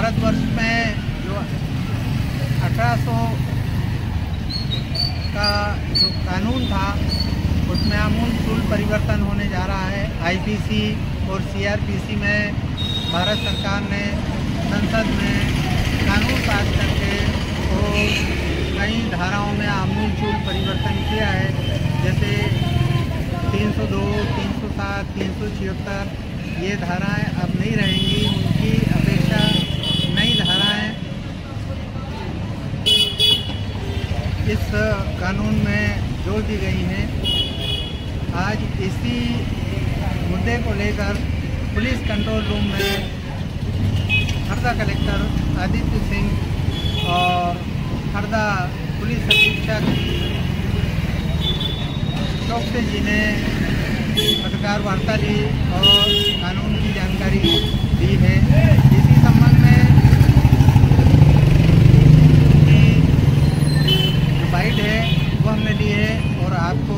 भारतवर्ष में जो 1800 का जो कानून था उसमें आमूल परिवर्तन होने जा रहा है। आईपीसी और सीआरपीसी में भारत सरकार ने संसद में कानून पास करके और कई धाराओं में आमूल परिवर्तन किया है। जैसे 302, 307, 376 ये धाराएं अब नहीं रहेंगी, उनकी अपेक्षा नई धाराएं इस कानून में जोड़ दी गई हैं। आज इसी मुद्दे को लेकर पुलिस कंट्रोल रूम में हरदा कलेक्टर आदित्य सिंह और हरदा पुलिस अधीक्षक चौकसे जी ने पत्रकार वार्ता ली और कानून की जानकारी दी है। इसी संबंध में जो बाइट है वो हमने ली है और आपको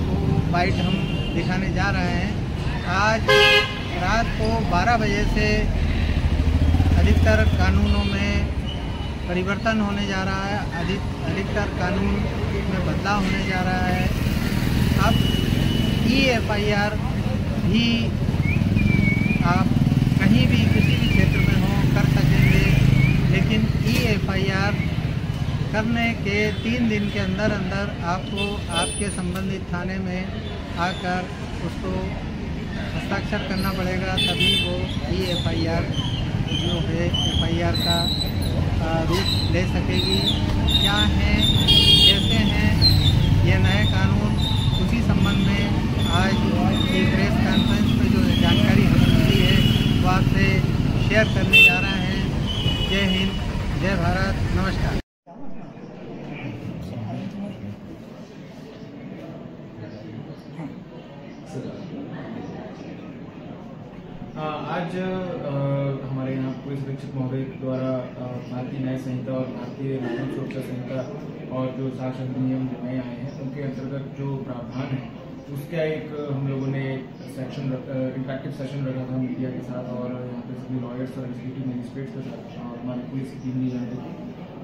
वो बाइट हम दिखाने जा रहे हैं। आज रात को 12 बजे से अधिकतर कानूनों में परिवर्तन होने जा रहा है, अधिकतर कानून में बदलाव होने जा रहा है। अब EFIR भी आप कहीं भी किसी भी क्षेत्र में हो कर सकेंगे, लेकिन EFIR करने के 3 दिन के अंदर अंदर आपको आपके संबंधित थाने में आकर उसको हस्ताक्षर करना पड़ेगा, तभी वो EFIR जो है FIR का रूप ले सकेगी। क्या हैं, कैसे हैं ये नए कानून, उसी संबंध में आज की प्रेस कॉन्फ्रेंस में जो जानकारी हमें मिली है वो आपसे शेयर करने जा रहे हैं। जय हिंद, जय भारत, नमस्कार। आज हमारे यहाँ पुलिस अधीक्षक महोदय द्वारा भारतीय न्याय संहिता और भारतीय नागरिक सुरक्षा संहिता और जो शासन नियम नए आए हैं उनके अंतर्गत जो प्रावधान है उसका एक हम लोगों ने सेक्शन इंटरेक्टिव सेशन रखा था मीडिया के साथ और यहाँ पे सभी लॉयर्स और एग्जीक्यूटिव मजिस्ट्रेट्स के साथ और हमारी पुलिस की टीम भी यहाँ पे थी।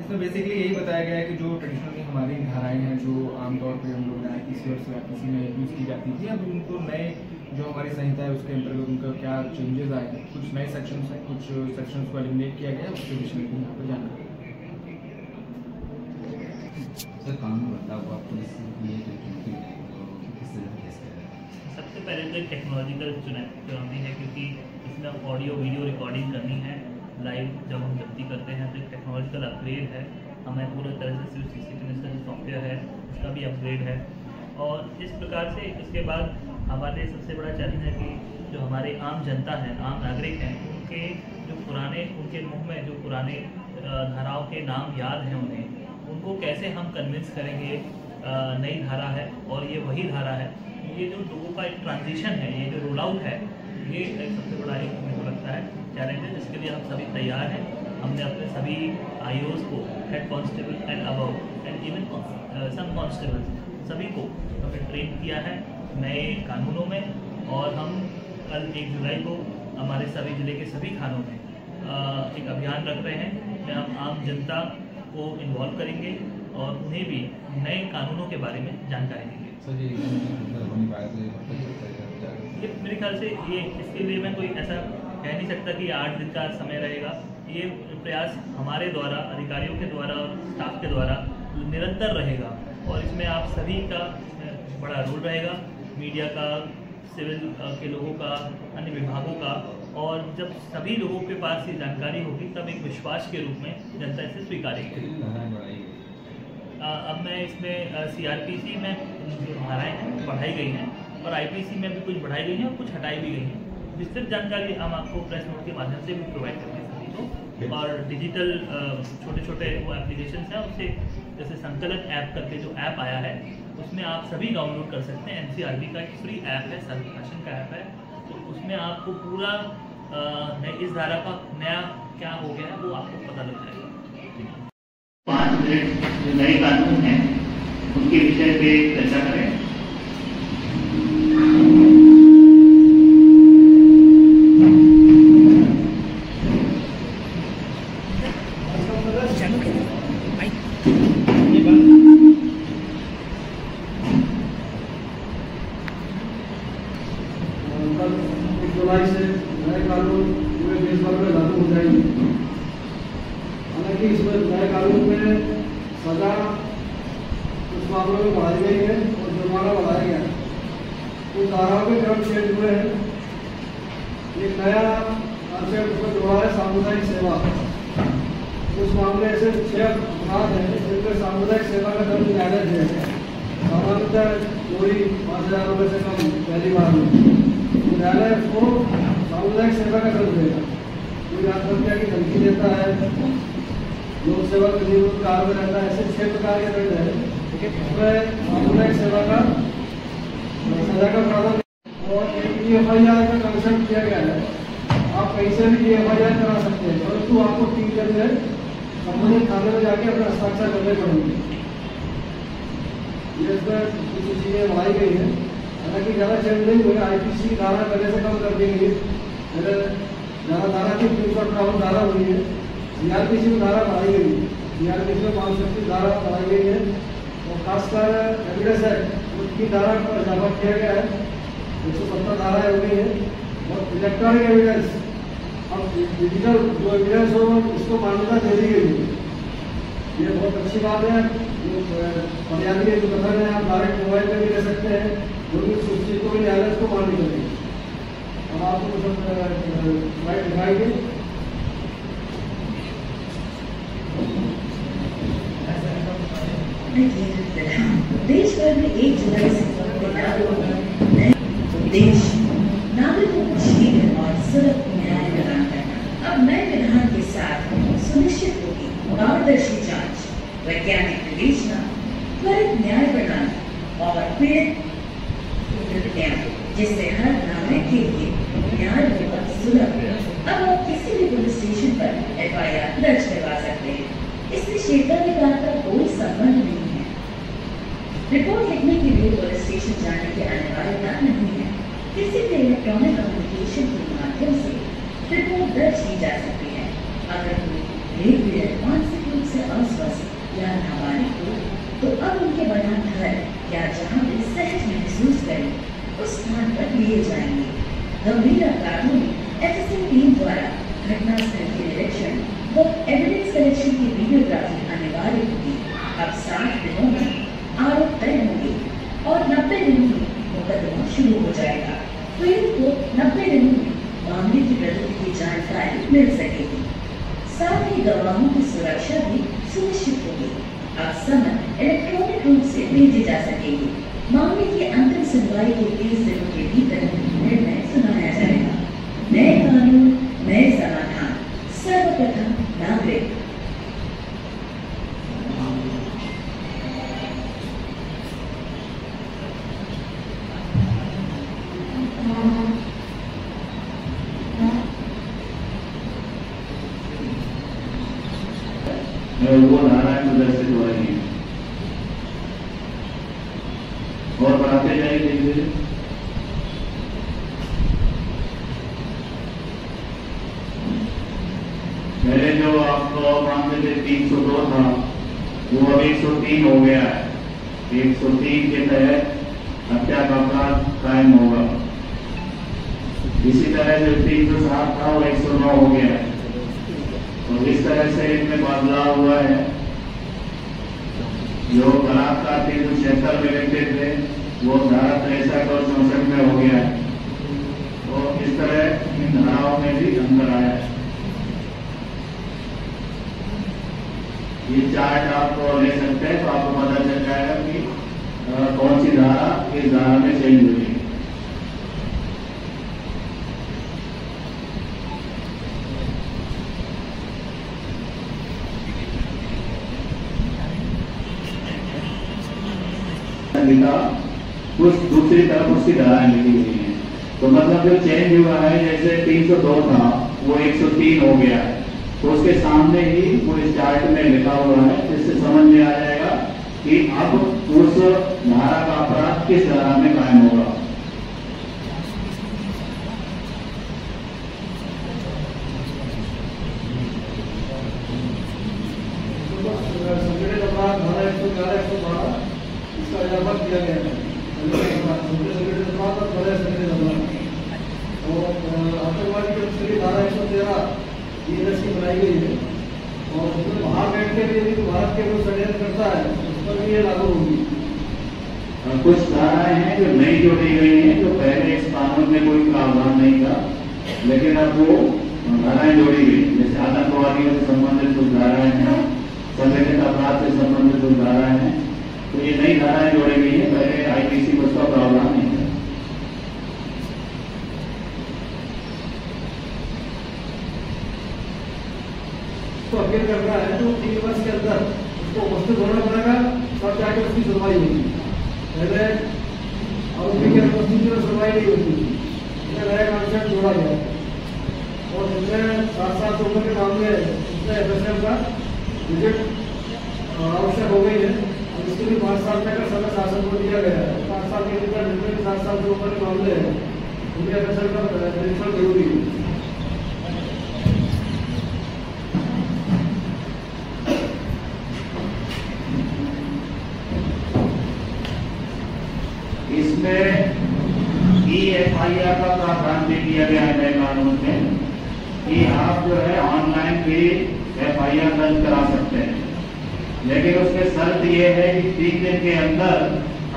इसमें बेसिकली यही बताया गया है कि जो ट्रेडिशनली हमारी धाराएं हैं जो आमतौर पर हम लोग IPC और CRPC में यूज़ की जाती थी, अब उनको नए जो हमारी संहिता है उसके अंतर्गत उनका क्या चेंजेस आए हैं, कुछ नए सेक्शंस हैं, कुछ सेक्शंस को एलिमिनेट किया गया है, उसके विषय में यहाँ पर जानकारी। सर, कानून बदला हुआ पुलिस की ये जो चुनौती है किस तरह फेस कर रहे हैं? सबसे पहले तो टेक्नोलॉजिकल चुनौती है, क्योंकि इसमें ऑडियो वीडियो रिकॉर्डिंग करनी है लाइव। जब हम गलती करते हैं तो टेक्नोलॉजिकल अपग्रेड है, हमें पूरे तरह से CCTV का जो सॉफ्टवेयर है उसका भी अपग्रेड है। और इस प्रकार से इसके बाद हमारे सबसे बड़ा चैलेंज है कि जो हमारे आम जनता है, आम नागरिक हैं, उनके जो पुराने उनके मुंह में जो पुराने धाराओं के नाम याद हैं उनको कैसे हम कन्विंस करेंगे नई धारा है और ये वही धारा है। ये जो लोगों का एक ट्रांजिशन है, ये जो रोल आउट है, ये एक सबसे बड़ा एक मेरे को लगता है चैलेंज है, जिसके लिए हम सभी तैयार हैं। हमने अपने सभी IOs को, head constable and above and even some constables सभी को हमने ट्रेन किया है नए कानूनों में। और हम कल 1 जुलाई को हमारे सभी ज़िले के सभी थानों में एक अभियान रख रहे हैं कि हम आम जनता को इन्वॉल्व करेंगे और उन्हें भी नए कानूनों के बारे में जानकारी देंगे। ये मेरे ख्याल से ये इसके लिए मैं कोई ऐसा कह नहीं सकता कि 8 दिन का समय रहेगा। ये प्रयास हमारे द्वारा, अधिकारियों के द्वारा और स्टाफ के द्वारा निरंतर रहेगा और इसमें आप सभी का बड़ा रोल रहेगा, मीडिया का, सिविल के लोगों का, अन्य विभागों का। और जब सभी लोगों के पास ये जानकारी होगी तब एक विश्वास के रूप में जनता इसे स्वीकारेगी। अब मैं इसमें CRPC में जो धाराएँ हैं बढ़ाई गई हैं और IPC में भी कुछ बढ़ाई गई हैं और कुछ हटाई भी गई हैं। विस्तृत जानकारी हम आपको प्रेस नोट के माध्यम से भी प्रोवाइड करेंगे सभी को। और डिजिटल छोटे छोटे वो एप्लीकेशन हैं, उससे जैसे संकलन ऐप करके जो ऐप आया है उसमें आप सभी डाउनलोड कर सकते हैं। NCRB का एक फ्री ऐप है, शासन का ऐप है, तो उसमें आपको पूरा इस धारा का नया क्या हो गया है वो आपको पता लग जाएगा। 5 मिनट जो नए कानून हैं उनके विषय पे चर्चा करें। जुलाई से नए कानून पूरे देश भर में लागू हो जाएंगे। हालांकि इसमें नए कानून में सजा कुछ मामलों में बढ़ाई गई है और जुर्माना बढ़ाया गया है। कुछ धाराओं के क्रम चेंज हुए हैं। एक नया कॉन्सेप्ट उसमें जोड़ा है सामुदायिक सेवा। कुछ मामले ऐसे 6 अपराध हैं जिनमें सामुदायिक सेवा का दंड न्यायालय दिया गया। सामान्यतः चोरी 5,000 रुपये से कम पहली बार में तो न्यायालय को सामुदायिक सेवा का दंड देगा। कोई आत्महत्या की धमकी देता है, लोक सेवा विधिवत कार्य में रहता है, ऐसे 6 प्रकार के दंड है। उसमें सामुदायिक सेवा का सजा का प्रावधान और एक EFIR का कंसेप्ट किया गया है। आप कहीं से भी EFIR करा सकते हैं, परंतु आपको 3 दिन में संबंधित थाने में जाके अपना हस्ताक्षर करने पड़ेंगे। ये इसमें कुछ चीज़ें बढ़ाई गई है। हालांकि ज़्यादा चेंज नहीं हुए। IPC धारा पहले से कम कर दी गई है। पहले ज़्यादा धारा थी, 358 धारा हुई है। CRPC में धारा बढ़ाई गई है। CRPC में 530 धारा बढ़ाई गई है और खासकर एविडेंस एक्ट उसकी धारा पर इजाफा किया गया है। 170 धाराएँ हो गई है और इलेक्ट्रॉनिक एविडेंस अब डिजिटल जो एविडेंस हो उसको मान्यता दे दी गई है। ये बहुत अच्छी बात है। बुनियादी जो कथन है आप डायरेक्ट मोबाइल पर भी ले सकते हैं, जो भी उस चीज़ को भी न्यायालय को मान्य करेंगे। अब आपको सब स्लाइड दिखाएंगे। देश भर में 1 जुलाई से देश नागरिकों को शीघ्र और सुलभ न्याय प्रदान करना अब नए विधान के साथ सुनिश्चित होगी। पारदर्शी जांच, वैज्ञानिक विवेचना, त्वरित न्याय प्रदान और पीड़ित जिससे हर नागरिक के लिए न्याय होगा सुलभ। अब आप किसी भी पुलिस स्टेशन पर FIR दर्ज करवा सकते हैं। इससे क्षेत्राधिकार का कोई संबंध नहीं है। रिपोर्ट लिखने के लिए पुलिस स्टेशन जाने की अनिवार्यता नहीं है। किसी भी इलेक्ट्रॉनिक कम्युनिकेशन के माध्यम से रिपोर्ट दर्ज की जा सकती है। अगर कोई पीड़ित मानसिक रूप से अस्वस्थ या नाबालिग हो तो अब उनके बयान घर या जहाँ वे सहज महसूस करें उस स्थान पर लिए जाएंगे। गंभीर अपराधों में FSM टीम द्वारा घटनास्थल के निरीक्षण व एविडेंस कलेक्शन की वीडियोग्राफी अनिवार्य होगी। अब 60 दिनों में आरोप तय होंगे और 90 दिनों में मुकदमा शुरू हो जाएगा। पीड़ित को 90 दिनों में मामले की प्रगति की जानकारी मिल सकेगी। साथ ही गवाहों की सुरक्षा भी सुनिश्चित होगी। अब समन इलेक्ट्रॉनिक रूप से भेजी जा सकेगी। मामले की अंतिम सुनवाई के 30 दिनों के भीतर निर्णय सुनाया जाएगा। नए कानून, नए समाधान, सर्वप्रथम नागरिक। वो धाराएं प्रदर्शित हो रही हैं और बढ़ाते जाएंगे। पहले जो आपको मानते थे 302 था वो अब 103 हो गया है। 103 के तहत हत्या का अपराध कायम होगा। इसी तरह जो 307 था वो 109 हो गया है। तो इस तरह से इनमें बदलाव हुआ है। जो बलात्कार 376 में लेते थे वो धारा 63 और 64 में हो गया है। तो इस तरह इन धाराओं में भी अंतर आया है। ये चार्ट आप ले सकते हैं तो आपको पता चल जाएगा कि कौन सी धारा इस धारा में चेंज हुई है। कुछ दूसरी तरफ उसकी धाराएं लिखी हुई हैं। तो मतलब जो चेंज हुआ है, जैसे 302 था वो 103 हो गया है। तो उसके सामने ही वो इस चार्ट में लिखा हुआ है, जिससे समझ में आ जाएगा कि अब उस धारा का अपराध किस धारा में कायम होगा। इसका इजाफा किया गया है। भारत के कुछ षड्यंत्र करता है उस पर भी ये लागू होगी। कुछ धाराएं हैं जो नई जोड़ी गई हैं, जो पहले इस कानून में कोई प्रावधान नहीं था, लेकिन अब वो धाराएं जोड़ी गई। जैसे आतंकवादियों से संबंधित कुछ धाराएं हैं, संगठित अपराध से संबंधित कुछ धाराएं हैं, तो ये नई धाराएं जोड़ी गई है। पहले आईपीसी में उसका प्रावधान नहीं था। तो अपील करना है तो 3 वर्ष के अंदर उसको उपस्थित होना पड़ेगा, तब जाकर उसकी सुनवाई होगी। पहले आरोपी की अनुपस्थिति में सुनवाई नहीं होती, इसमें नया कॉन्सेप्ट जोड़ा गया और जिसमें 7 से ऊपर के मामले उसमें एफएसएल का विजिट आवश्यक हो गई है। और इसके लिए 5 साल तक का समय शासन को दिया गया है। 5 साल के भीतर जितने भी 7 साल से ऊपर के मामले हैं उनके एफएसएल का परीक्षण जरूरी है। इसमें EFIR का प्रावधान भी किया गया है नए कानून में कि आप जो है ऑनलाइन भी FIR दर्ज करा सकते हैं, लेकिन उसमें शर्त ये है कि 3 दिन के अंदर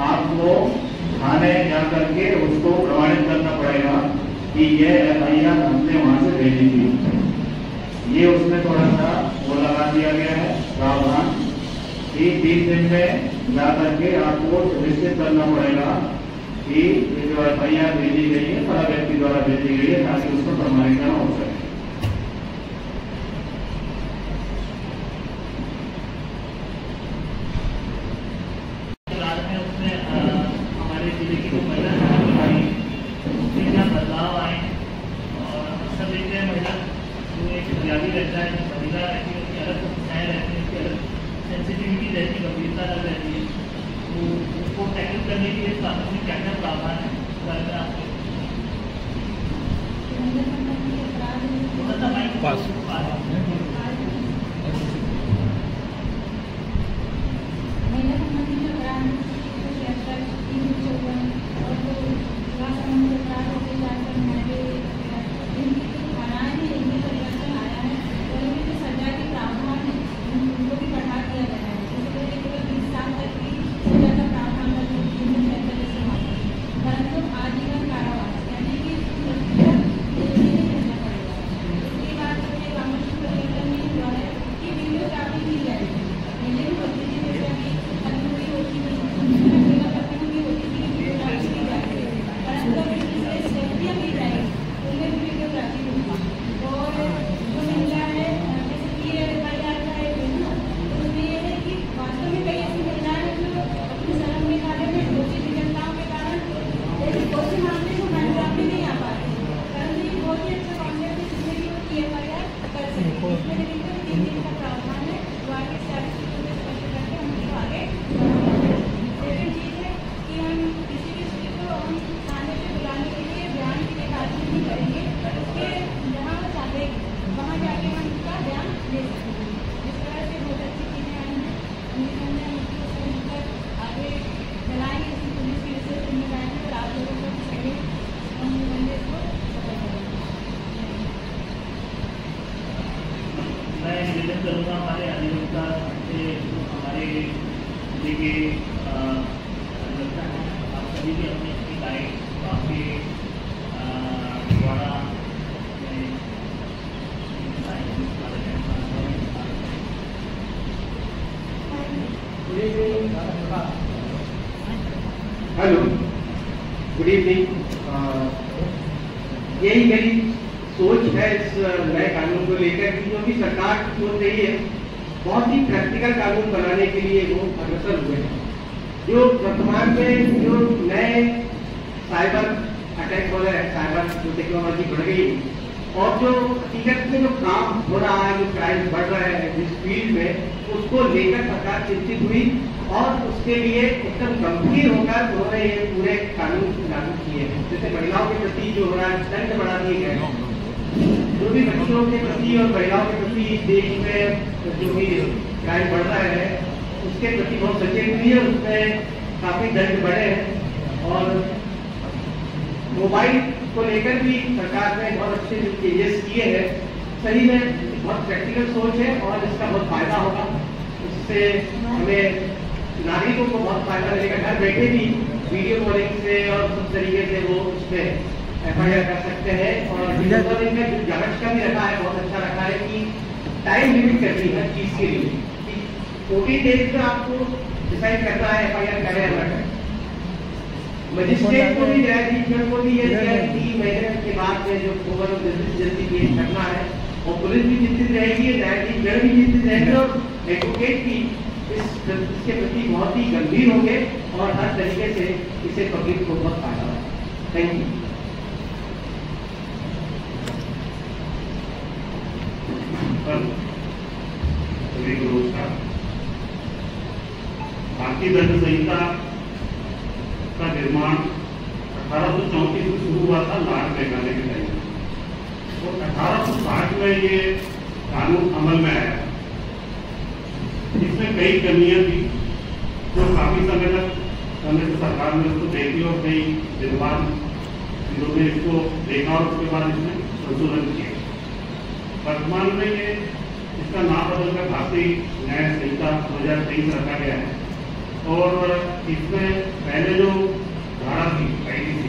आपको थाने जाकर के उसको प्रमाणित करना पड़ेगा कि ये FIR हमने वहां से भेजी थी। ये उसमें थोड़ा सा वो लगा दिया गया है प्रावधान कि 3 दिन में जाकर के आपको निश्चित करना पड़ेगा कि ये जो FIR भेजी गई है फला व्यक्ति द्वारा भेजी गई है, ताकि उसका प्रमाणीकरण हो सके। हमारे जिले की जो महिला है उसमें क्या बदलाव आए और अक्सर देखते हैं महिला जो एक फरियादी रहता है, जो महिला रहती है उसकी अलग समस्याएं रहती हैं, उसकी अलग सेंसिटिविटी रहती है, गंभीरता अलग रहती है। तो उसको टैकल करने के लिए कानून में क्या क्या प्रावधान है अगर आपके निवेदन करूँगा हमारे अधिवक्ता से, हमारे जिले के अधिवक्ता हैं, आप सभी भी अपनी अपनी राय आपके द्वारा हेलो, गुड इवनिंग। यही मेरी सोच है इस नए कानून को लेकर कि जो भी सरकार सोच रही है बहुत ही प्रैक्टिकल कानून बनाने के लिए वो अग्रसर हुए हैं। जो वर्तमान में जो नए साइबर अटैक हो रहे हैं, साइबर जो टेक्नोलॉजी बढ़ गई और जो हकीकत में जो काम हो रहा है, जो क्राइम बढ़ रहे हैं जिस फील्ड में, उसको लेकर सरकार चिंतित हुई और उसके लिए एकदम गंभीर होकर उन्होंने ये पूरे कानून लागू किए हैं। जैसे महिलाओं के प्रति जो हो रहा है दंड बढ़ा दिए गए, जो भी बच्चों के प्रति और महिलाओं के प्रति देश में जो भी क्राइम बढ़ रहा है उसके प्रति बहुत सचेत हुई है, उसमें काफी दंड बढ़े हैं। और मोबाइल को लेकर भी सरकार ने बहुत अच्छे चेंजेस किए हैं। सही में बहुत प्रैक्टिकल सोच है और इसका बहुत फायदा होगा। इससे हमें नागरिकों को बहुत फायदा मिलेगा। घर बैठे भी वीडियो कॉलिंग से और सब तरीके से वो उस पर FIR कर सकते हैं। और वीडियो कॉलिंग में जांच का भी रखा है, बहुत अच्छा रखा है कि टाइम लिमिट करती है हर चीज के लिए, 14 डेज में आपको डिसाइड करना है FIR करें या न करें। मजिस्ट्रेट को भी, न्यायाधीश को भी ये दिया कि 3 महीने के बाद में जो खबर जल्दी पेश करना है, और पुलिस भी चिंतित रहेगी, न्यायाधीश भी चिंतित रहेंगे, और एडवोकेट भी इसके प्रति बहुत ही गंभीर होंगे और हर तरीके से इसे पब्लिक को बहुत फायदा होगा। Thank you. सभी को नमस्कार। भारतीय दंड संहिता का निर्माण 1834 में शुरू हुआ था लॉर्ड मेघालय के टाइम में, और 1860 में ये कानून अमल में आया। इसमें कई कमियां थी जो काफी समय से सरकार ने उसको देखी और कई विद्वान ने इसको देखा और उसके बाद इसमें संशोधन किया। वर्तमान में ये इसका नाम बदलकर भारतीय न्याय संहिता 2023 रखा गया है, और इसमें पहले जो धारा थी IPC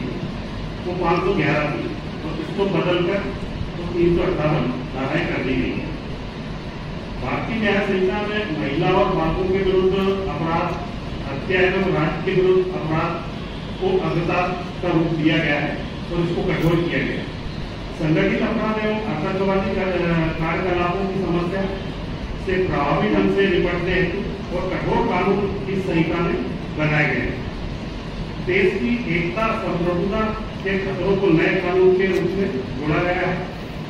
वो 511 थी, और इसको बदलकर 358 धाराएं कर दी गई है। भारतीय न्याय संहिता में महिला और बालकों के विरुद्ध अपराध, हत्या एवं राष्ट्र के विरुद्ध अपराध को अग्रता का रूप दिया गया है और इसको कठोर किया गया है। संगठित अपराध एवं आतंकवादी कार्यकलापों की समस्या से प्रभावी ढंग से निपटने हेतु और कठोर कानून इस संहिता में बनाए गए हैं। देश की एकता संप्रभुता के खतरों को नए कानून के रूप में जोड़ा गया है।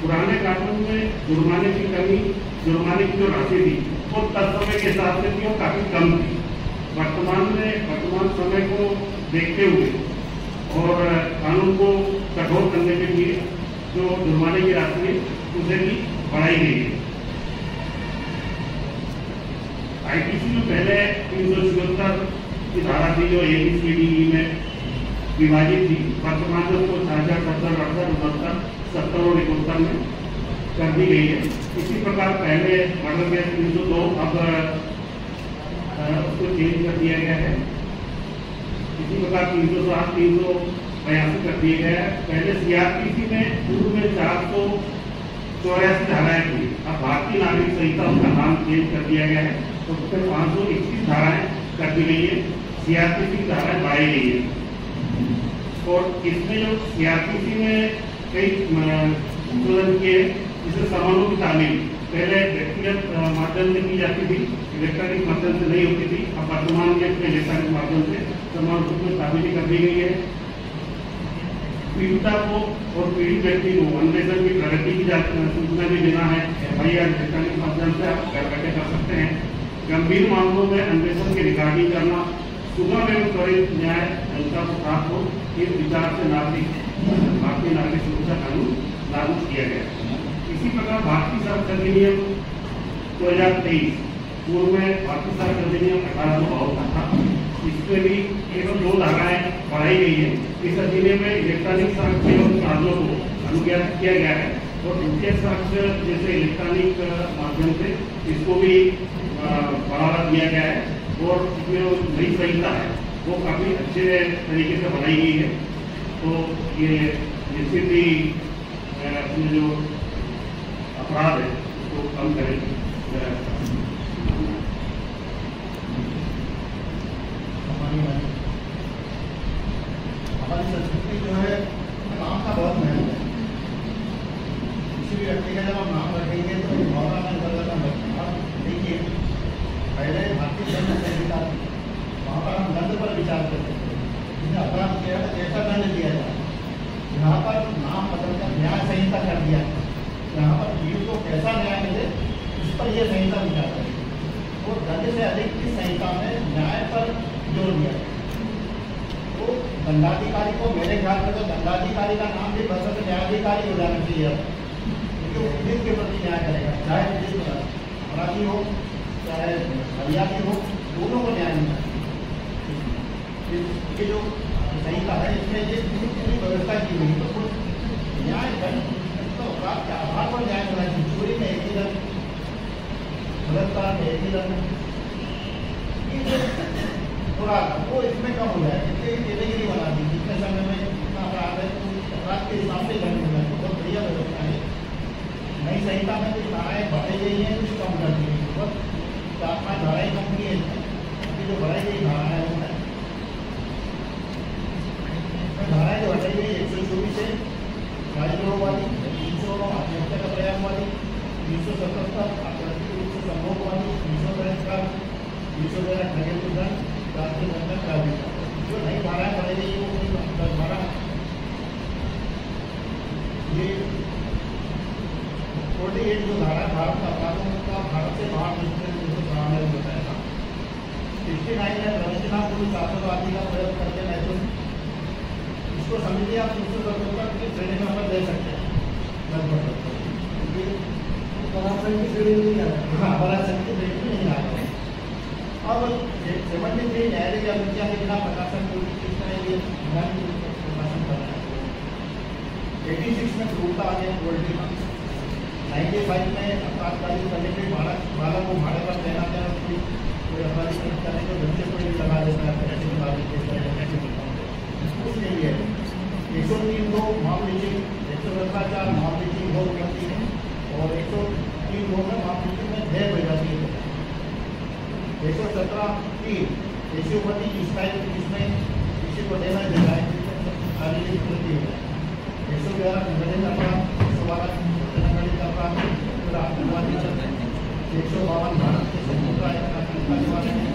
पुराने कानून में जुर्माने की कमी, जुर्माने की जो राशि थी वो तब समय के हिसाब से थी और काफी कम थी। वर्तमान समय को देखते हुए और कानून को कठोर करने के लिए जो जुर्माने की राशि है उसे भी बढ़ाई गई है। IPC में पहले 376 की धारा थी जो ABCDE में विभाजित थी, वर्तमान में उसको 66, 70, 68, 70 और 71 में कर दी गई है। इसी प्रकार पहले मर्डर केस 302 अब उसको चेंज कर दिया गया है। इसी प्रकार 307, 382 कर दिया गया है। पहले CRPC में पूर्व में 484 धाराएं थी, अब भारतीय नागरिक संहिता उसका नाम चेंज कर दिया गया है, तो उसमें 521 धाराएं कर दी गई है। CRPC की धाराएं बढ़ाई गई है, और इसमें जो CRPC में कई संशोधन किए, जिससे सामानों की तामील पहले व्यक्तिगत माध्यम से की जाती थी, इलेक्ट्रॉनिक माध्यम से नहीं होती थी, अब वर्तमान में इलेक्ट्रॉनिक माध्यम से सामानों की तामील कर दी गई है। पीड़िता को और पीड़ित व्यक्ति को अन्वेषण की प्रगति की सूचना भी देना है। FIR इलेक्ट्रॉनिक माध्यम से आप घर बैठे कर सकते हैं। गंभीर मामलों में अन्वेषण की रिकॉर्डिंग करना, सुगम एवं त्वरित न्याय जनता को प्राप्त हो, इस विचार से भारतीय नागरिक सुरक्षा कानून लागू किया गया। इसी प्रकार भारतीय सड़क अधिनियम 2023 पूर्व में भारतीय सड़क अधिनियम 1852 था, इसमें भी केवल 2 धाराएं बढ़ाई गई है। इस अधिनियम में इलेक्ट्रॉनिक सड़क एवं साधनों को अनुज्ञात किया गया है, और द्वितीय सड़क जैसे इलेक्ट्रॉनिक माध्यम से इसको भी बढ़ावा दिया गया है, और इसमें नई संहिता है वो काफी अच्छे तरीके से बनाई गई है। तो ये निश्चित ही इसमें जो अपराध है उसको कम करेगी। हमारी संस्कृति जो है नाम का बहुत महत्व है। किसी भी व्यक्ति का जब आप नाम रखेंगे तो एक भावना का अंतर्गत रखना। देखिए, पहले भारतीय दंड संहिता वहाँ पर हम दंड पर विचार करते थे, जिसमें अपराध किया तो कैसा दंड दिया जाए। यहाँ पर नाम बदलकर न्याय संहिता कर दिया, यहाँ पर पीड़ित को कैसा न्याय मिले इस पर यह संहिता विचार करेगी। तो दंड से अधिक की संहिता में न्याय पर जोर दिया। तो दंडाधिकारी को मेरे ख्याल में तो दंडाधिकारी का नाम भी बदल कर न्यायाधिकारी हो जाना चाहिए, क्योंकि वो पीड़ित के प्रति न्याय करेगा, चाहे पीड़ित अपराधी हो चाहे फरियादी हो, दोनों को न्याय मिलना चाहिए। ये जो संहिता है इसमें ये पूरी व्यवस्था की हुई, तो न्याय तो अपराध के आधार पर न्याय होना चाहिए। चोरी में एक ही दंड, बलात्कार में एक ही दंड, थोड़ा वो इसमें कम हो जाएगा, इसलिए कैटेगरी बना दी जितने समय में जितना अपराध है तो अपराध के हिसाब से दंड मिला है, बहुत बढ़िया व्यवस्था है। नई संहिता में कुछ धाराएँ बढ़ाई गई हैं, कुछ कम कर दी गई, बहुत 4-5 धाराएँ कम की है इसमें, जो बढ़ाई गई धारा है वो है धाराएँ जो हटाई गई 124 से राजद्रोह वाली, 300 आत्महत्या का प्रयास वाली, 377 आत्महत्या रूप से संभोग वाली, 363 313 ठगेतु दंड, राष्ट्रीय बंधन प्राधिकरण, जो नई धाराएँ बढ़ाई गई वो धारा ये 48 जो धारा भारत का अपराधों का भारत से बाहर निकलने बताया था। 69 है प्रवंचना पुरुष आतंकवादी का प्रयोग करके महत्व, इसको समिति आप दूसरे की श्रेणी में हम दे सकते हैं लगभग पराक्रम की श्रेणी में नहीं आ रहा। हाँ पराक्रम की श्रेणी में नहीं आ रहा। अब 73 न्यायालय अनुज्ञा के बिना प्रकाशन को किस तरह ये प्रकाशन कर रहा है। 86 में क्रूरता आ गया पोल्ट्री का, 95 में अपराधकारी करने के बालक को भाड़े पर देना चाहे कोई अपराधी करने को बच्चे को लगा देता है उसके लिए 103 को मॉब लिंचिंग, 117 मॉब लिंचिंग हो करती है और 103 में मॉब लिंचिंग में 6 हो जाती है। 117 की देशोपति जिसमें किसी को देना देता है शारीरिक कृति हो जाए। 111 संगठित अपराध, 112 संगठित अपराध, 152 भारत के समुद्र वाले हैं,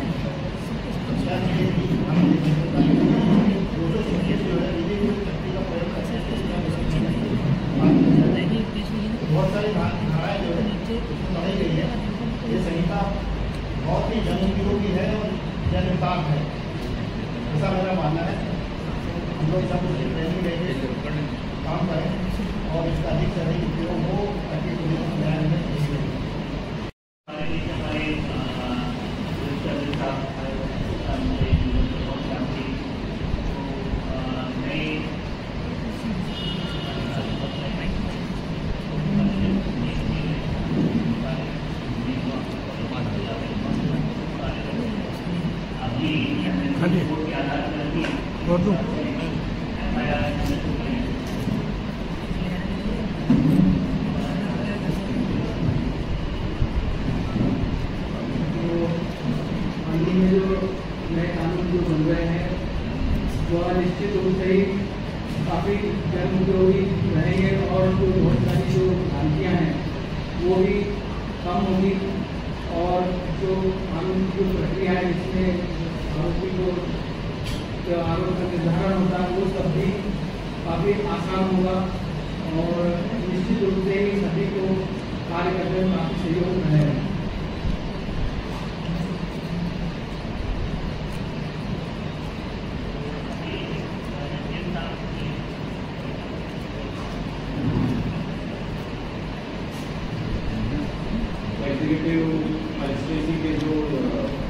226 जो है विधि शक्ति का प्रयोग करते हैं। बहुत सारी धाराएँ जो है उसमें बढ़ाई गई है। ये संहिता बहुत ही जनोपयोगी है और जनहितार्थ है, ऐसा मेरा मानना है। हम लोग सब उसकी ट्रेनिंग लेंगे, काम करें और इसका अधिक से अधिक उपयोग हो ताकि पुलिस न्याय में निश्चित रूप से ही काफ़ी जनोपयोगी रहेंगे और जो बहुत सारी जो भ्रांतियाँ हैं वो भी कम होगी और जो कानून की जो प्रक्रिया है जिसमें आरोपी को जो आरोप का निर्धारण होता है वो सब भी काफ़ी आसान होगा और निश्चित रूप से ही सभी को कार्य करने में काफ़ी सहयोग रहेगा। एग्जीक्यूटिव मजिस्ट्रेसी के जो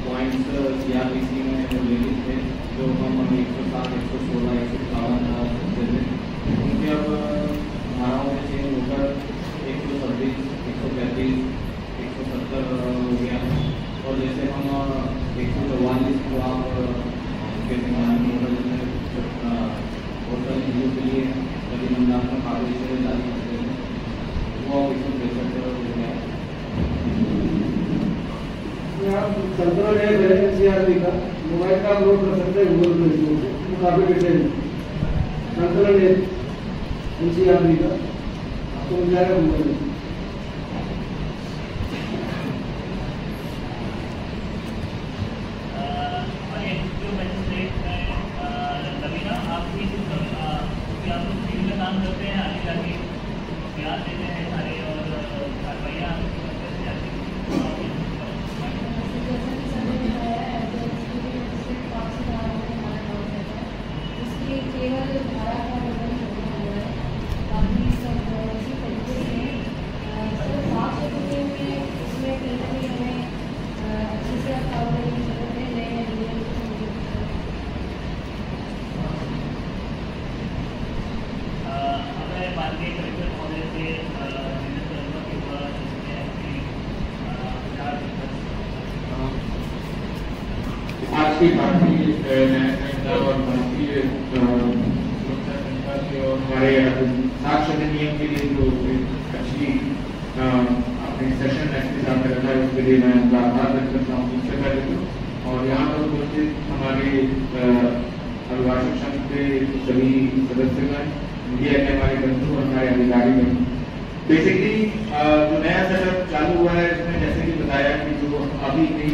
पॉइंट्स CRPC में जो लेने थे, जो हम 107, 116, 158 उनके अब धाराओं में चेंज होकर 126, 135, 170 हो गया और जैसे हम 144 को आप बहुत सारी चीज़ों के लिए प्रतिबंधात्मक आदेश जारी करते हैं वो 163 हो गया। संतुलन है NCRB का मोबाइल का अपलोड कर सकते हैं गूगल पे काफ़ी डिटेल संतुलन है NCRB का आपको मिल जाएगा गूगल में। काम करते हैं आगे जाके क्या देते हैं सारे और कार्रवाइयाँ केवल धारा का वर्णन होना हुआ है, बाकी सब उसी तरीके से साफ सुथरे में इसमें कहीं ना कहीं हमें अच्छे से काम करने की जरूरत है। नए हमें माननीय कलेक्टर महोदय से के द्वारा साथ ही भारतीय न्याय संहिता और भारतीय सुरक्षा संहिता के और हमारे साक्ष्य अधिनियम के लिए जो अच्छी अपने सेशन के साथ रखा है उसके लिए मैं उनका आभार व्यक्त करता हूँ। उससे पहले तो और यहाँ पर उपस्थित हमारे अभिभाषक संघ के सभी सदस्यगण, मीडिया के हमारे बंधु और हमारे अधिकारी बंधु, बेसिकली जो नया सेटअप चालू हुआ है इसमें जैसे कि बताया कि जो अभी की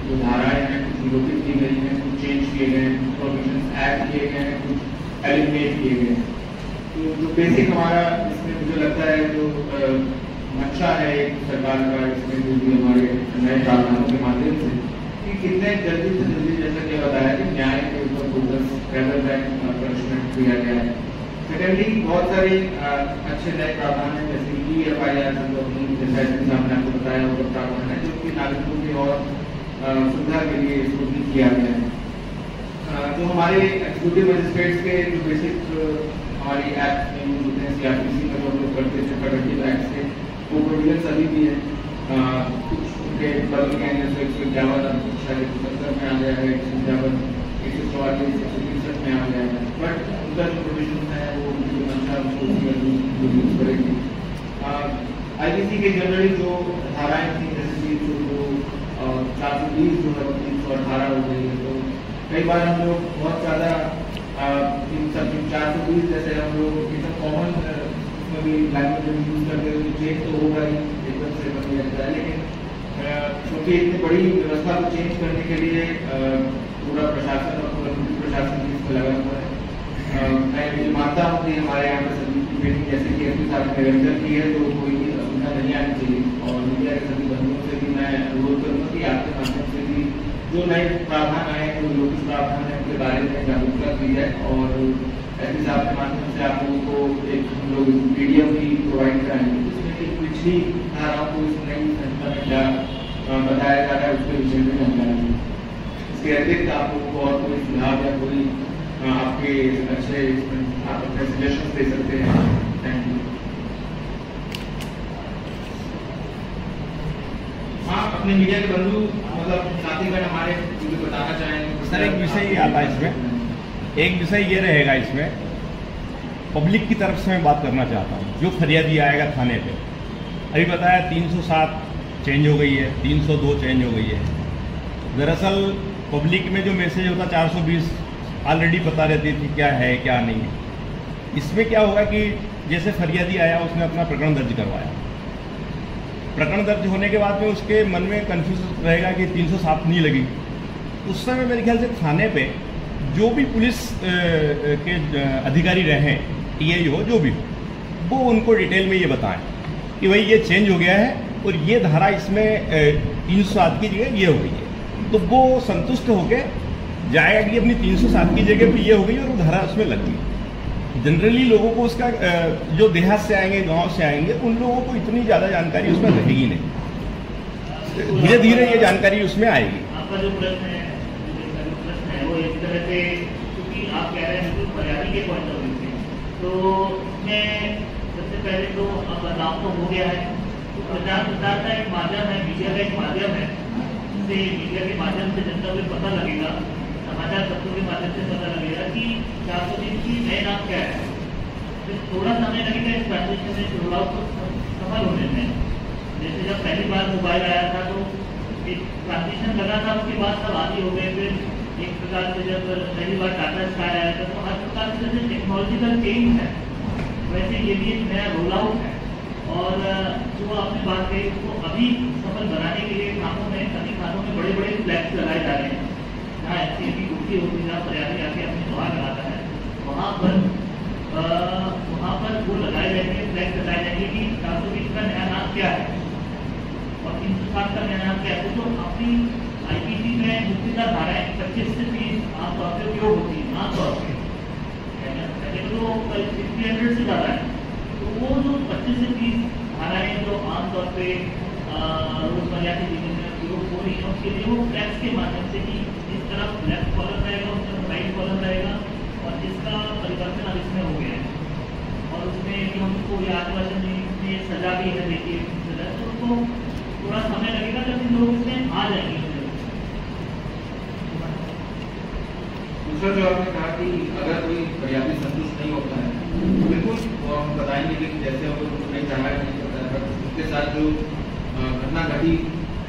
जो धाराएं हैं कुछ विलोपित की गई हैं, कुछ चेंज किए गए हैं, कुछ प्रोविजन ऐड किए गए हैं, कुछ एलिमिनेट किए गए हैं। तो जो बेसिक हमारा इसमें मुझे लगता है जो मंशा है एक सरकार का इसमें जो भी हमारे नए प्रावधानों के माध्यम से कि कितने जल्दी से जल्दी जैसा कि बताया कि न्याय के ऊपर फोकस रेदर देन पनिशमेंट किया गया है। सेकेंडली बहुत सारे अच्छे नए प्रावधान हैं जैसे EFIR जैसा आपने आपको बताया वो प्रावधान है जो कि नागरिकों की और सुविधा के लिए इसको भी किया गया है। जो हमारे एग्जीक्यूटिव मजिस्ट्रेट्स के जो बेसिक हमारी ऐप में यूज होते हैं CRPC में जो हम लोग करते थे प्रोडक्टिव एक्ट से वो प्रोविजन सभी भी है। कुछ उनके बदल गए हैं जैसे 151 शायद 170 में आ गया है, 151 144 163 में आ गया है, बट उनका जो प्रोविजन है वो जो मंशा उसको यूज करेगी। IPC के जनरली जो धाराएं थी जैसे कि जो 420 जो है 318 हो गई है, तो कई बार हम लोग बहुत ज़्यादा इन सब 420 जैसे हम लोग एकदम कॉमन उसमें भी लैंग्वेज यूज करते हुए चेंज तो होगा ही एकदम से बन जाता है, लेकिन क्योंकि इतनी बड़ी व्यवस्था को चेंज करने के लिए पूरा प्रशासन और पूरा प्रशासन भी इसमें लगा हुआ है। मैं ये मानता हूँ कि हमारे यहाँ पर सभी की मीटिंग जैसे कि SP साहब ने निरंतर की है तो कोई भी असुविधा नहीं आनी चाहिए और मीडिया के सभी बंधुओं से भी मैं अनुरोध करूँगा कि आपके माध्यम से भी जो नए प्रावधान आए हैं जो लोकल प्रावधान है उनके बारे में जागरूकता की जाए और SP साहब के माध्यम से आप लोगों को एक हम लोग PDF भी प्रोवाइड कराएंगे जिसमें कि पिछली धाराओं को इस नई संहिता में क्या बताया जा रहा है उसके विषय में जानकारी। इसके अतिरिक्त आप लोगों को और कोई सुझाव या कोई आपके अच्छे आप अपने सजेशन दे सकते हैं। Thank you. हाँ, अपने मीडिया के बंधु मतलब साथीगण हमारे जो बताना चाहेंगे। सर एक विषय ये आता है इसमें, एक विषय ये रहेगा इसमें, पब्लिक की तरफ से मैं बात करना चाहता हूँ। जो फरियादी आएगा थाने पे, अभी बताया 307 चेंज हो गई है, 302 चेंज हो गई है। दरअसल पब्लिक में जो मैसेज होता 420 ऑलरेडी पता रहती थी क्या है क्या नहीं है। इसमें क्या होगा कि जैसे फरियादी आया उसने अपना प्रकरण दर्ज करवाया, प्रकरण दर्ज होने के बाद में उसके मन में कंफ्यूज रहेगा कि 307 नहीं लगी। उस समय मेरे ख्याल से थाने पे जो भी पुलिस के अधिकारी रहे, TI हो जो भी हो, वो उनको डिटेल में ये बताएं कि भाई ये चेंज हो गया है और ये धारा इसमें 307 की जगह ये हो गई है, तो वो संतुष्ट होकर जाएगा कि अपनी 307 की जगह पे ये हो गई और वो धारा उसमें लग गई। जनरली लोगों को उसका जो देहात से आएंगे, गांव से आएंगे, उन लोगों को इतनी ज़्यादा जानकारी उसमें रहेगी नहीं, धीरे धीरे ये जानकारी उसमें आएगी। आपका जो प्रश्न है वो इस तरह से, क्योंकि आप कह रहे हैं फरियादी के पॉइंट ऑफ व्यू से, तो उसमें सबसे पहले तो अब बदलाव तो हो गया है। तो प्रचार प्रसार का एक माध्यम है, मीडिया का एक माध्यम है, जिससे मीडिया के माध्यम से जनता को पता लगेगा, समाचार पत्रों के माध्यम से पता लगेगा कि 430 की नए नाम क्या है। तो थोड़ा समय लगेगा इस ट्रांजेक्शन में रोल आउट सफल होने में। जैसे जब पहली बार मोबाइल आया था तो एक ट्रांजेक्शन लगा था, उसके बाद सब आदि हो गए। फिर एक प्रकार से जब पहली बार टाटा स्काई आया था तो हर प्रकार से जैसे टेक्नोलॉजिकल चेंज है वैसे ये भी एक नया रोल आउट है। और जो आपने बात कही उसको अभी सफल बनाने के लिए खानों में, सभी खानों में बड़े बड़े फ्लैग्स लगाए जा रहे हैं। जहाँ SC की कुर्सी होती है, जहाँ फरियादी आके अपनी दुआ कराता है, वहाँ पर वो लगाए जाएंगे, फ्लैग्स लगाए जाएंगे कि 420 का नया नाम क्या है और 307 का नया नाम क्या है। तो अपनी IPC में मुख्यतः धाराएं 25 से 30 आमतौर पर उपयोग होती है, आमतौर पर तो 300 से ज़्यादा है। तो वो जो 25 से 30 धाराएं जो आमतौर पे रोजमर्रा के जीवन में उपयोग हो रही है, उसके लिए वो फ्लैग्स के माध्यम से कि इस तरफ लेफ्ट कॉलम रहेगा, उस तरफ राइट कॉलम रहेगा और जिसका परिवर्तन अब इसमें हो गया है। और उसमें कि हम उसको आश्वासन में सजा भी है, देखिए सजा, तो उसको थोड़ा समय लगेगा लेकिन लोग इसमें आ जाएंगे। दूसरा जो आपने कहा कि अगर कोई फरियादी संतुष्ट नहीं होता है तो बिल्कुल वो हम बताएंगे कि जैसे वो नहीं चाह रहा है नहीं होता है, बट उसके साथ जो घटना घटी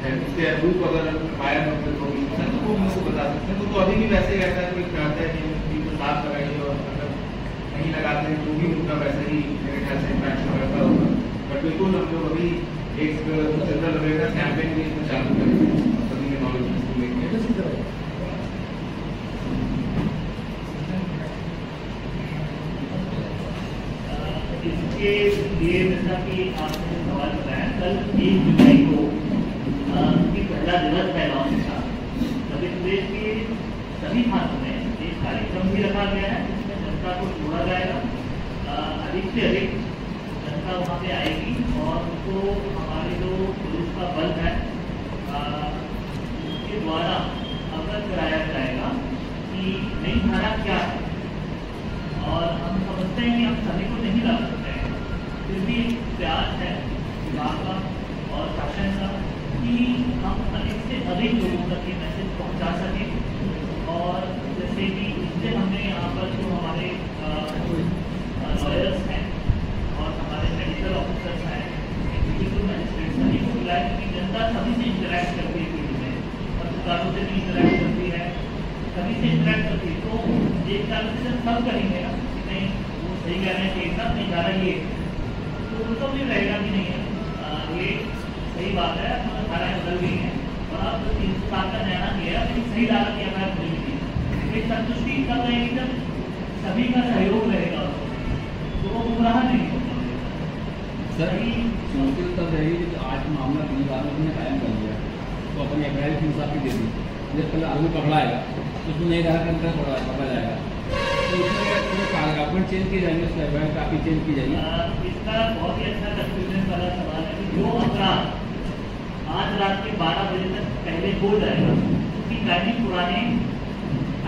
है उसके अनुरूप अगर फायर तो वो मुझको बता सकते हैं। तो अभी भी वैसे ही रहता है, कोई चाहते हैं कि तो साफ लगाइए और अगर नहीं लगाते हैं तो भी उनका वैसे ही मेरे ख्याल से इंपैक्ट रहता होगा। बट बिल्कुल हम लोग अभी एक जनरल अवेयरनेस कैंपेन भी इसमें चालू करेंगे, सभी में नॉलेज इसको लेके। इसके लिए जैसा कि आपने सवाल बताया, कल 1 जुलाई को पहला दिवस है लॉन्च का। मध्य प्रदेश के सभी थानों में एक कार्यक्रम भी रखा गया है जिसमें जनता को जोड़ा जाएगा। अधिक से अधिक जनता वहाँ पे आएगी और उनको हमारे जो पुलिस का बल है उसके द्वारा अवगत कराया जाएगा कि नई धारा क्या है। और हम समझते हैं कि हम सभी को नहीं ला सकते हैं, फिर भी प्रयास है विभाग का और शासन का कि हम अधिक से अधिक लोगों तक ये मैसेज पहुंचा सकें। और जैसे कि इससे हमने यहाँ पर जो हमारे लॉयर्स हैं और हमारे मेडिकल ऑफिसर्स हैं, एग्जीक्यूटिव मजिस्ट्रेट सभी को बुलाया क्योंकि जनता सभी से इंटरेक्ट करती है फील्ड में, पत्रकारों से भी इंटरेक्ट करती है, सभी से इंटरेक्ट करती है। तो एक ट्रांजेक्शन सब करेंगे ना कि नहीं वो सही कह रहे हैं कि एकदम नहीं जा रही है तो उनको भी रहेगा कि नहीं है ये सही बात है, धाराएँ बदल गई हैं और अब 307 का नया किया लेकिन सही धारा की अगर बदल गई एक संतुष्टि कर रहे हैं जब सभी का सहयोग रहेगा तो वो गुमराह नहीं होगा। सर मुश्किल तब रहेगी कि आज मामला 3 बार में कायम कर दिया तो अपनी अप्रैल 307 की दे दी, जब पहले आदमी पकड़ाएगा तो उसमें नहीं रहा करता पकड़ा जाएगा तो उसमें कागजात चेंज की जाएंगे, उसका एफ काफ़ी चेंज की जाएगी। इसका बहुत ही अच्छा कंफ्यूजन वाला सवाल है कि जो अपराध आज रात के 12 बजे तक पहले हो जाएगा उसकी गाइडिंग पुराने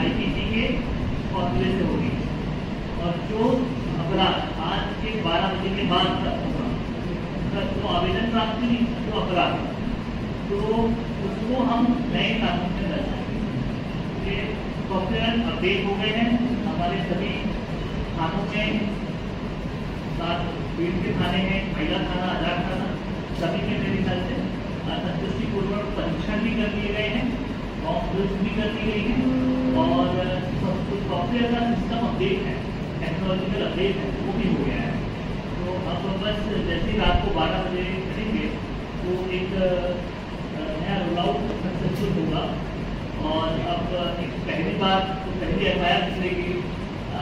IPC के फॉर्मूले से होगी और जो अपराध आज के 12 बजे के बाद तक होगा तो आवेदन प्राप्त नहीं जो अपराध तो उसको हम नए कानून में दर्शाएंगे। ये सॉफ्टवेयर अपडेट हो गए हैं हमारे सभी थानों में, साथ फील्ड के थाने हैं, महिला थाना, आजाद थाना, सभी में मेरे ख्याल से संतुष्टिपूर्वक परीक्षण भी कर दिए गए हैं, मॉक ड्रिल्स भी कर दी गई है और सॉफ्टवेयर का सिस्टम अपडेट है, टेक्नोलॉजिकल अपडेट है वो भी हो गया है। तो अब बस जैसे रात को 12 बजे करेंगे तो एक नया रोल आउट सक्सेसफुल होगा और अब एक पहली बार तो पहली FIR निकलेगी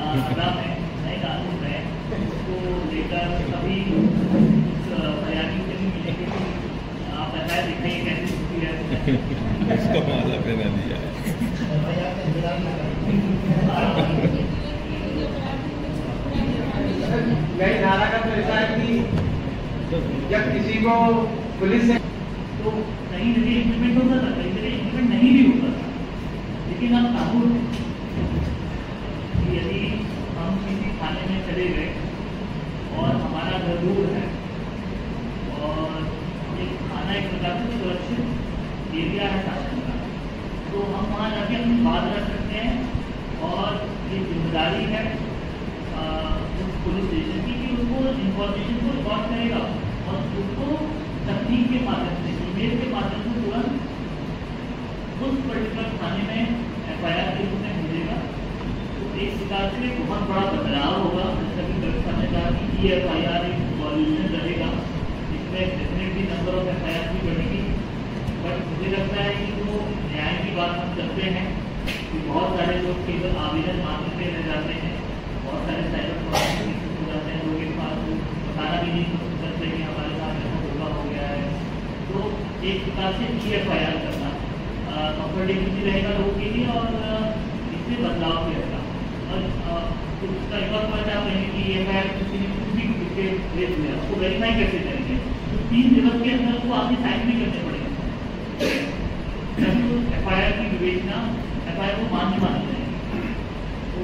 आगरा में नए कानून में, उसको लेकर सभी फरियादी से भी मिलेंगे कि आप FIR दिखाइए कैसे होती है इसको माला पहना दिया नई धारा का तो ऐसा है कि जब किसी को पुलिस से तो कहीं जगह इम्प्लीमेंट होता था, कहीं जगह इम्प्लीमेंट नहीं भी होता था, लेकिन अब कानून कि यदि हम किसी थाने में चले गए और हमारा घर दूर है और एक थाना एक प्रकार से सुरक्षित एरिया है शासन का, तो हम वहाँ जाके अपनी बात रख सकते हैं और ये जिम्मेदारी है उस पुलिस स्टेशन की कि उनको इंफॉर्मेशन को रिकॉर्ड करेगा और उसको तकनीक के माध्यम से ईमेल के माध्यम से तुरंत उस पर्टिकुलर थाने में FIR के रूप में भेजेगा। तो एक प्रकार से बहुत बड़ा बदलाव होगा, जैसा कि व्यवस्था ने कहा कि FIR एक वॉल्यूशन रहेगा, इसमें डेफिनेटली नंबर ऑफ FIR भी बढ़ेगी। बट मुझे लगता है कि जो न्याय की बात हम करते हैं कि बहुत सारे लोग केवल आवेदन मांगने पे रह जाते हैं, बहुत सारे साइबर फ्रॉड हो जाते हैं, लोगों के पास बताना भी नहीं सकते कि हमारे साथ ऐसा धोखा हो गया है। तो एक प्रकार से FIR करना कंफर्टेबिलिटी रहेगा लोगों के लिए और इससे बदलाव भी रहेगा। और उसका एक और बात आप कहेंगे कि FIR किसी ने कुछ भी इसके भेज दिया उसको वेरीफाई कैसे करेंगे, तो 3 दिवस के अंदर उसको आपके साइन भी करने पड़ेंगे तो FIR की विवेचना FIR को मान्य मानी जाएगी। तो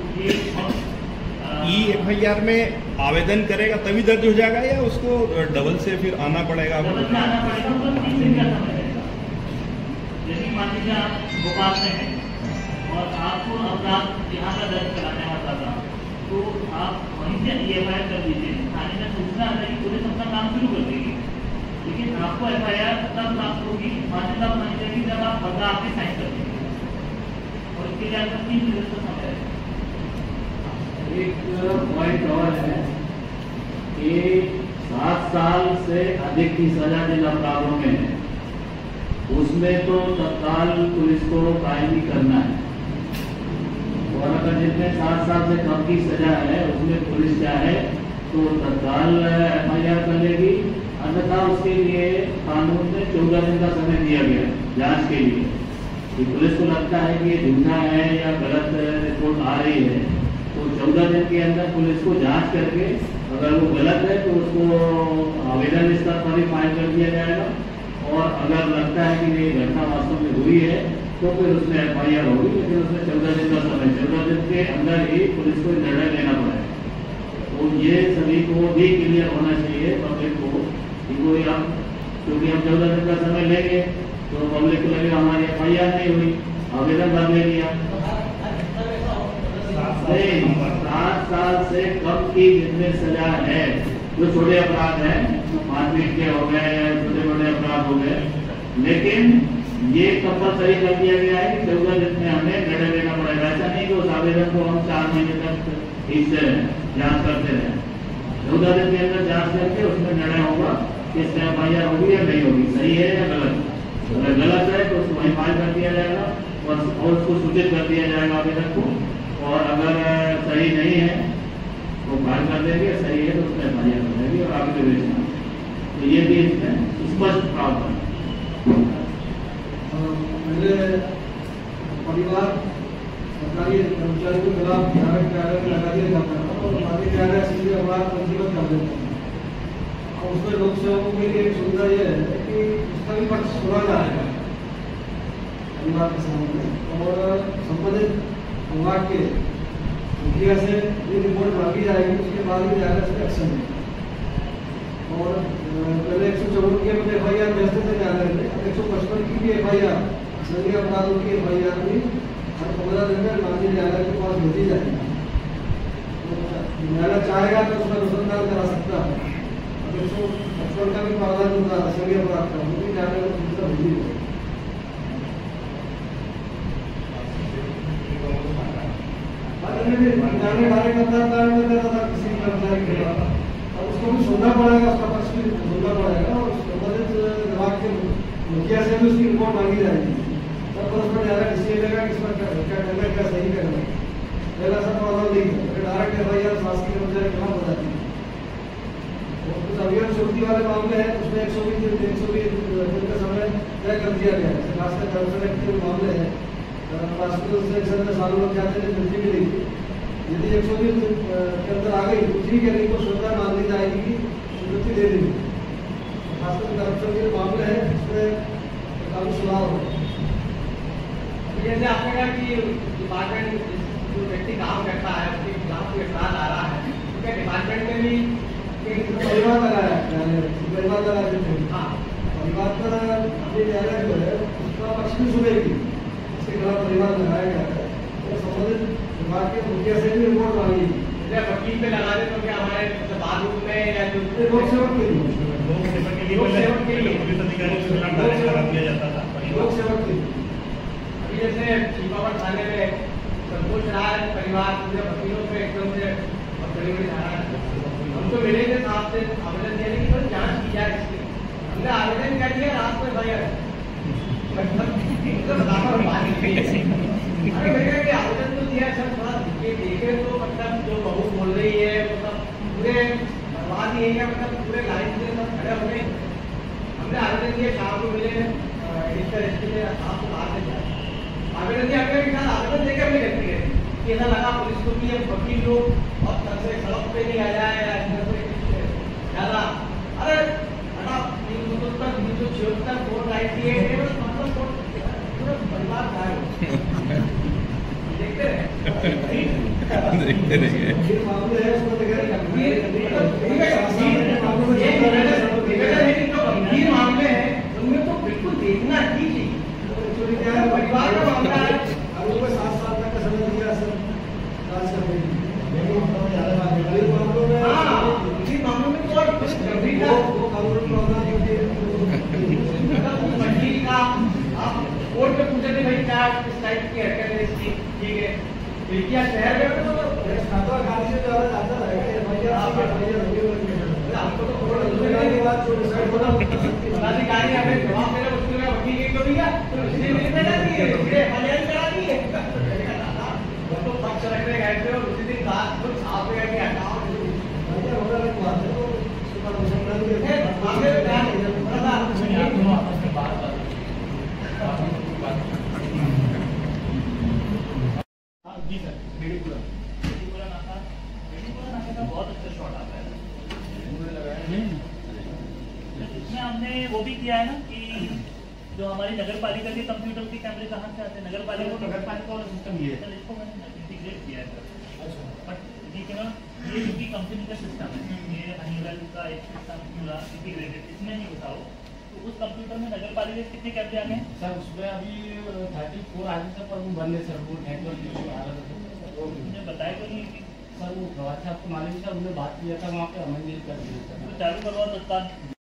ये FIR में आवेदन करेगा तभी दर्ज हो जाएगा या उसको डबल से फिर आना पड़ेगा? डबल से आना पड़ेगा, तो 3 दिन का समय लगेगा। यदि मान लीजिए आप भोपाल में हैं और आपको अपराध यहाँ का दर्ज कराने होता था, तो आप वहीं से EFIR कर दीजिए। थाने में सूचना आता है कि पुलिस अपना काम शुरू कर देगी, लेकिन आपको FIR तब प्राप्त होगी, मान्यता तब मानी जाएगी जब आप पता आपके साइन कर देंगे, और इसके लिए आपका 3 दिवस का समय है। एक पॉइंट और है कि 7 साल से अधिक की सजा जिन अपराधों में है उसमें तो तत्काल पुलिस को कायमी करना है, और अगर जिनमें 7 साल से कम की सजा है उसमें पुलिस चाहे तो तत्काल FIR कर लेगी, अन्यथा उसके लिए कानून में 14 दिन का समय दिया गया जांच के लिए। कि पुलिस को लगता है कि ये झूठा है या गलत रिपोर्ट आ रही है तो 14 दिन के अंदर पुलिस को जांच करके अगर वो गलत है तो उसको आवेदन स्तर पर ही फाइल कर दिया जाएगा, और अगर लगता है कि ये घटना वास्तव में हुई है तो फिर उसमें FIR होगी, लेकिन उसमें 14 दिन का समय, 14 दिन के अंदर ही पुलिस को निर्णय लेना पड़ेगा। तो ये सभी को भी क्लियर होना चाहिए पब्लिक को कि कोई हम, क्योंकि हम 14 दिन का समय लेंगे तो पब्लिक को लगेगा हमारी FIR नहीं हुई, आवेदन भर ले लिया। 7 साल से कम की जितने सजा है, जो छोटे अपराध हैं, 5 मिनट के हो गए या छोटे मोटे अपराध हो गए, लेकिन ये कंपलसरी कर दिया गया है कि 14 दिन में हमें निर्णय लेना पड़ेगा। ऐसा नहीं कि उस आवेदन को हम 4 महीने तक खींचते रहें, जांच करते रहें। 14 दिन के अंदर जांच करके उसमें निर्णय होगा कि इसमें FIR होगी या नहीं होगी, सही है या गलत। अगर गलत है तो उसको वहीं फाइल कर दिया जाएगा और उसको सूचित कर दिया जाएगा आवेदक को, और अगर सही नहीं है तो फाइल कर देंगे, सही है तो उसमें FIR हो जाएगी और आगे विवेचना। तो ये भी इसमें स्पष्ट प्रावधान पहले परिवार सरकारी कर्मचारी के खिलाफ कार्रवाई लगा दिया जाता है और बाकी कार्रवाई सीधे अपराध पंजीबद्ध कर देते हैं। और उसमें लोक सेवकों के लिए एक सुविधा यह है कि उसका भी पक्ष सुना जाएगा परिवार के सामने, और संबंधित विभाग के मुखिया से ये रिपोर्ट मांगी जाएगी, उसके बाद ही जाकर इसमें एक्शन है। और पहले 154 की FIR भेजते थे न्यायालय में, 155 की भी FIR, संज्ञेय अपराधों की FIR भी हर 15 दिन में माननीय न्यायालय के पास भेजी जाएगी। न्यायालय चाहेगा तो उसका अनुसंधान करा सकता है। 155 का भी प्रावधान होता है संज्ञेय अपराध का, वो भी न्यायालय को सूचना भेजी जाएगी। न्यायालय डायरेक्ट अपराध में कर रहा था किसी कर्मचारी के खिलाफ, उसको भी सुनना पड़ेगा, उसका पक्ष भी सुनना पड़ेगा, और संबंधित विभाग के मुखिया से भी उसकी रिपोर्ट मांगी जाएगी। तब पर उसमें ज़्यादा डिसीजन लेगा कि इसमें क्या करना, क्या सही करना। पहला सब प्रॉब्लम नहीं है, अगर डायरेक्ट FIR शासकीय कर्मचारी के खिलाफ हो जाती है। कुछ अभियोग चोरी वाले मामले हैं, उसमें 120 दिन का समय तय कर दिया गया है। खासकर करप्शन के मामले हैं, हॉस्पिटल सेक्शन में सालों लोग जाते हैं, मिलती भी नहीं। यदि 120 दिन के अंदर आ गई तो ठीक है, नहीं तो सुविधा मान ली जाएगी कि स्वीकृति दे देंगे। खासकर करप्शन के मामले हैं, इसमें काफी सुधार हो। जैसे आपने कहा कि डिपार्टमेंट जो व्यक्ति काम करता है उसके खिलाफ कोई अपराध आ रहा है, तो क्या डिपार्टमेंट में भी परिवार लगाया, परिवार लगा देते हैं। हाँ, परिवार पर अपनी न्यायालय जो है उसका पक्ष भी सुनेगी, इसके खिलाफ परिवार लगाया गया है, तो संबंधित विभाग के मुखिया से भी रिपोर्ट मांगी। वकील पे लगा दे तो क्या हमारे बाथरूम में या जो लोक सेवक के लिए, लोक सेवक के लिए पुलिस अधिकारी के खिलाफ डायरेक्ट करा दिया जाता था। लोक सेवक के लिए। अभी जैसे छिपावट थाने में संतोष राय परिवार पूरे वकीलों पे एकदम से बड़ी बड़ी धारा है, हमको मिले थे साहब से आवेदन दिया कि सर जांच की जाए इसकी। हमने आवेदन कर दिया, रात में भैया अरे भैया कि आवेदन तो दिया सर, थोड़ा देखे तो मतलब जो बहू बोल रही है मतलब पूरे बर्बाद ही है क्या, मतलब पूरे लाइन से सब खड़े हो गए। हमने आवेदन दिया, शाम को मिले एडिटर एसपी साहब को बाहर से जाए आवेदन दिया, आवेदन देकर अपने करती है कि ऐसा लगा पुलिस को भी वकील लोग और तरह से सड़क पे नहीं आ जाए या इस तरह से ज्यादा। अरे हटा 376 कोर्ट आई थी, मतलब पूरा परिवार था देखते रहे मामले है उसमें गंभीर मामले हैं, उनमें तो बिल्कुल देखना ही चाहिए। परिवार का मामला है, 7 साल बेतिया शहर में तो खातवा खाली से ज़्यादा जाता रहेगा भैया आपको तो करोड़ रुपए के बाद जो डिसाइड होना पदाधिकारी हमें जवाब देना मुश्किल है वकील की तो भैया तो इसलिए मेरे पे जाती है इसलिए एफआईआर करा दी है वो तो पक्ष रखने गए थे और उसी दिन रात को छाप गया कि हटाओ भैया होगा तो बात है तो सुपरविजन कर दिए आपने बयान थोड़ा सा आप दोनों आपस में बात जी सर बेड़ीपुरा नाका का बहुत अच्छा शॉट आता है इसमें हमने वो भी किया है ना कि जो हमारी नगर पालिका के कंप्यूटर के कैमरे कहाँ से आते हैं नगर पालिका वाला सिस्टम ये है इसको मैंने इंटीग्रेट किया है बट ठीक है ना ये क्योंकि कंपनी का सिस्टम है ये हनीवेल का एक सिस्टम पूरा इंटीग्रेटेड इसमें नहीं होता हो तो उस कंप्यूटर में नगर पालिका के कितने कैमरे आ गए सर उसमें अभी 34 आ गए पर वो बंद है सर वो नेटवर्क इशू आ रहा था उन्होंने बताया तो नहीं सर वो गवाह साहब को मालूम था उन्होंने बात किया था वहाँ पे अमेंडमेंट कर दिया तो चालू करवा तत्काल